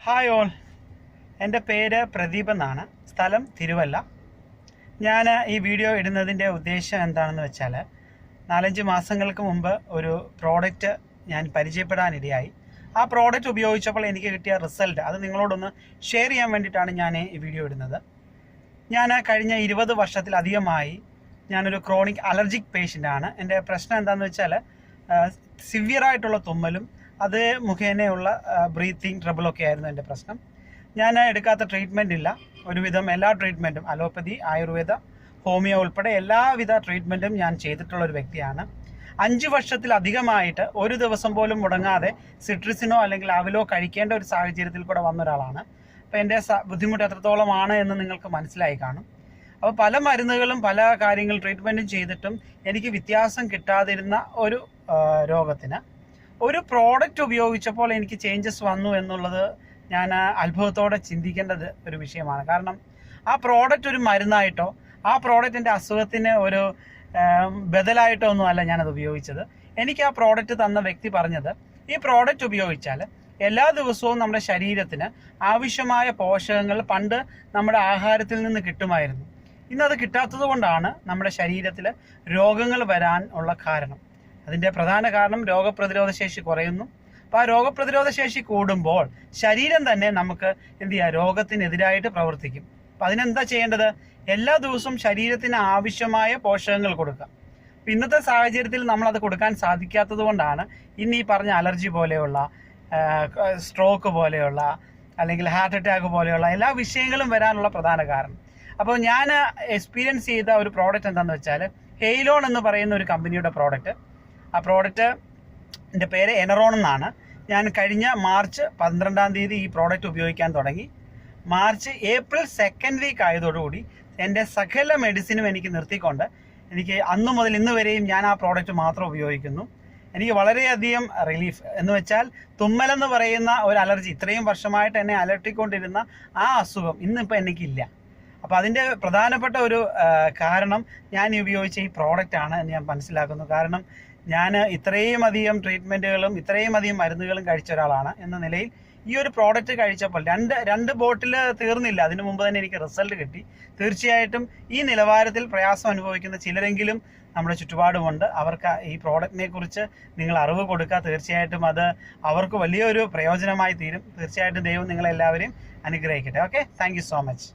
Hi all, എൻ്റെ പേര് പ്രദീപ് എന്നാണ്. സ്ഥലം തിരുവല്ല. ഞാൻ ഈ വീഡിയോ ഇടുന്നതിൻ്റെ ഉദ്ദേശം എന്താണെന്ന് വെച്ചാൽ, 4-5 മാസങ്ങൾക്ക് മുമ്പ് ഒരു പ്രോഡക്റ്റ് ഞാൻ പരിചയപ്പെടാനിടയായി. ആ പ്രോഡക്റ്റ് ഉപയോഗിച്ചപ്പോൾ എനിക്ക് കിട്ടിയ റിസൾട്ട് അത് നിങ്ങളോടൊന്ന് ഷെയർ ചെയ്യാൻ വേണ്ടിയിട്ടാണ് ഞാൻ ഈ വീഡിയോ ഇടുന്നത്. ഞാൻ കഴിഞ്ഞ 20 വർഷത്തിലധികമായി ഞാനൊരു ക്രോണിക് അലർജിക് പേഷ്യൻ്റാണ്. എൻ്റെ പ്രശ്നം എന്താണെന്ന് വെച്ചാൽ, സിവിയറായിട്ടുള്ള തുമ്മലും അത് മുഖേനയുള്ള ബ്രീത്തിങ് ട്രബിളൊക്കെ ആയിരുന്നു എൻ്റെ പ്രശ്നം. ഞാൻ എടുക്കാത്ത ട്രീറ്റ്മെൻ്റ് ഇല്ല. ഒരുവിധം എല്ലാ ട്രീറ്റ്മെൻറ്റും, അലോപ്പതി, ആയുർവേദ, ഹോമിയോ ഉൾപ്പെടെ എല്ലാവിധ ട്രീറ്റ്മെൻറ്റും ഞാൻ ചെയ്തിട്ടുള്ളൊരു വ്യക്തിയാണ്. 5 വർഷത്തിലധികമായിട്ട് ഒരു ദിവസം പോലും മുടങ്ങാതെ സിട്രിസിനോ അല്ലെങ്കിൽ അവിലോ കഴിക്കേണ്ട ഒരു സാഹചര്യത്തിൽ കൂടെ വന്ന ഒരാളാണ്. അപ്പോൾ എൻ്റെ ബുദ്ധിമുട്ട് എത്രത്തോളമാണ് എന്ന് നിങ്ങൾക്ക് മനസ്സിലായി കാണും. അപ്പോൾ പല മരുന്നുകളും പല കാര്യങ്ങൾ ട്രീറ്റ്മെൻറ്റും ചെയ്തിട്ടും എനിക്ക് വ്യത്യാസം കിട്ടാതിരുന്ന ഒരു രോഗത്തിന് ഒരു പ്രോഡക്റ്റ് ഉപയോഗിച്ചപ്പോൾ എനിക്ക് ചേഞ്ചസ് വന്നു എന്നുള്ളത് ഞാൻ അത്ഭുതത്തോടെ ചിന്തിക്കേണ്ടത് ഒരു വിഷയമാണ്. കാരണം ആ പ്രോഡക്റ്റ് ഒരു മരുന്നായിട്ടോ ആ പ്രോഡക്റ്റ് എൻ്റെ അസുഖത്തിന് ഒരു ബദലായിട്ടോ ഒന്നും അല്ല ഞാനത് ഉപയോഗിച്ചത്. എനിക്ക് ആ പ്രോഡക്റ്റ് തന്ന വ്യക്തി പറഞ്ഞത്, ഈ പ്രോഡക്റ്റ് ഉപയോഗിച്ചാൽ എല്ലാ ദിവസവും നമ്മുടെ ശരീരത്തിന് ആവശ്യമായ പോഷകങ്ങൾ പണ്ട് നമ്മുടെ ആഹാരത്തിൽ നിന്ന് കിട്ടുമായിരുന്നു. ഇന്നത് കിട്ടാത്തത് കൊണ്ടാണ് നമ്മുടെ ശരീരത്തിൽ രോഗങ്ങൾ വരാൻ ഉള്ള കാരണം. അതിൻ്റെ പ്രധാന കാരണം രോഗപ്രതിരോധ ശേഷി കുറയുന്നു. അപ്പോൾ ആ രോഗപ്രതിരോധ ശേഷി കൂടുമ്പോൾ ശരീരം തന്നെ നമുക്ക് എന്ത് ചെയ്യുക, രോഗത്തിനെതിരായിട്ട് പ്രവർത്തിക്കും. അപ്പം അതിനെന്താ ചെയ്യേണ്ടത്? എല്ലാ ദിവസവും ശരീരത്തിന് ആവശ്യമായ പോഷകങ്ങൾ കൊടുക്കുക. അപ്പം ഇന്നത്തെ സാഹചര്യത്തിൽ നമ്മളത് കൊടുക്കാൻ സാധിക്കാത്തത് കൊണ്ടാണ് ഇന്ന് ഈ പറഞ്ഞ അലർജി പോലെയുള്ള, സ്ട്രോക്ക് പോലെയുള്ള, അല്ലെങ്കിൽ ഹാർട്ട് അറ്റാക്ക് പോലെയുള്ള എല്ലാ വിഷയങ്ങളും വരാനുള്ള പ്രധാന കാരണം. അപ്പോൾ ഞാൻ എക്സ്പീരിയൻസ് ചെയ്ത ഒരു പ്രോഡക്റ്റ് എന്താണെന്ന് വെച്ചാൽ, ഹെയ്ലോൺ എന്ന് പറയുന്ന ഒരു കമ്പനിയുടെ പ്രോഡക്റ്റ്. ആ പ്രോഡക്റ്റിൻ്റെ പേര് എനറോൺ എന്നാണ്. ഞാൻ കഴിഞ്ഞ മാർച്ച് 12-ാം തീയതി ഈ പ്രോഡക്റ്റ് ഉപയോഗിക്കാൻ തുടങ്ങി. ഏപ്രിൽ 2nd വീക്ക് ആയതോടുകൂടി എൻ്റെ സകല മെഡിസിനും എനിക്ക് നിർത്തിക്കൊണ്ട് എനിക്ക് അന്നു മുതൽ ഇന്ന് വരെയും ഞാൻ ആ പ്രോഡക്റ്റ് മാത്രം ഉപയോഗിക്കുന്നു. എനിക്ക് വളരെയധികം റിലീഫ് എന്ന് വെച്ചാൽ, തുമ്മലെന്ന് പറയുന്ന ഒരു അലർജി, ഇത്രയും വർഷമായിട്ട് എന്നെ അലട്ടിക്കൊണ്ടിരുന്ന ആ അസുഖം ഇന്നിപ്പോൾ എനിക്കില്ല. അപ്പോൾ അതിൻ്റെ പ്രധാനപ്പെട്ട ഒരു കാരണം ഞാൻ ഉപയോഗിച്ച ഈ പ്രോഡക്റ്റാണ് എന്ന് ഞാൻ മനസ്സിലാക്കുന്നു. കാരണം ഞാൻ ഇത്രയും അധികം ട്രീറ്റ്മെൻറ്റുകളും ഇത്രയും അധികം മരുന്നുകളും കഴിച്ച ഒരാളാണ് എന്ന നിലയിൽ ഈ ഒരു പ്രോഡക്റ്റ് കഴിച്ചപ്പോൾ രണ്ട് ബോട്ടിൽ തീർന്നില്ല. അതിനു മുമ്പ് തന്നെ എനിക്ക് റിസൾട്ട് കിട്ടി. തീർച്ചയായിട്ടും ഈ നിലവാരത്തിൽ പ്രയാസം അനുഭവിക്കുന്ന ചിലരെങ്കിലും നമ്മുടെ ചുറ്റുപാടുമുണ്ട്. അവർക്ക് ഈ പ്രോഡക്റ്റിനെ കുറിച്ച് നിങ്ങൾ അറിവ് കൊടുക്കുക. തീർച്ചയായിട്ടും അത് അവർക്ക് വലിയൊരു പ്രയോജനമായി തീരും. തീർച്ചയായിട്ടും ദൈവം നിങ്ങളെല്ലാവരെയും അനുഗ്രഹിക്കട്ടെ. Okay, thank you so much.